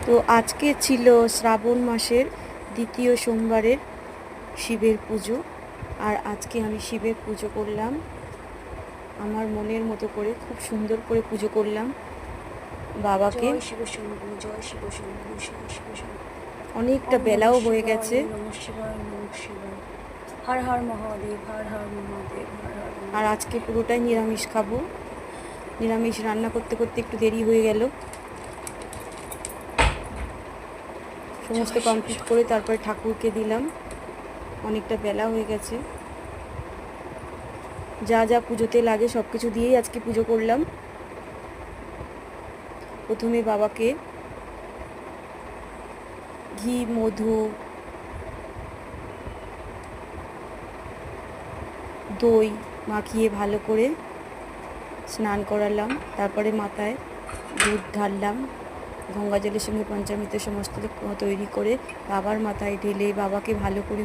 তো আজকে ছিল শ্রাবণ মাসের দ্বিতীয় সোমবারের শিবের পুজো। আর আজকে আমি শিবের পুজো করলাম আমার মনের মতো করে, খুব সুন্দর করে পুজো করলাম বাবাকে। জয় শিব শম্ভু, জয় শিব শম্ভু, জয় শিব শম্ভু। অনেকটা বেলাও হয়ে গেছে। নমঃ শিবায়, নমঃ শিবায়। হর হর মহাদেব, হর হর মহাদেব, হর হর মহাদেব। আর আজকে পুরোটাই নিরামিষ খাবো। নিরামিষ রান্না করতে করতে একটু দেরি হয়ে গেল। সমস্ত কমপ্লিট করে তারপরে ঠাকুরকে দিলাম। অনেকটা বেলা হয়ে গেছে। যা যা পুজোতে লাগে সব কিছু দিয়েই আজকে পুজো করলাম। প্রথমে বাবাকে ঘি, মধু, দই মাখিয়ে ভালো করে স্নান করালাম। তারপরে মাথায় দুধ ঢাললাম, গঙ্গা জলের সঙ্গে পঞ্চামৃত সমস্ত তৈরি করে বাবার মাথায় ঢেলে বাবাকে ভালো করে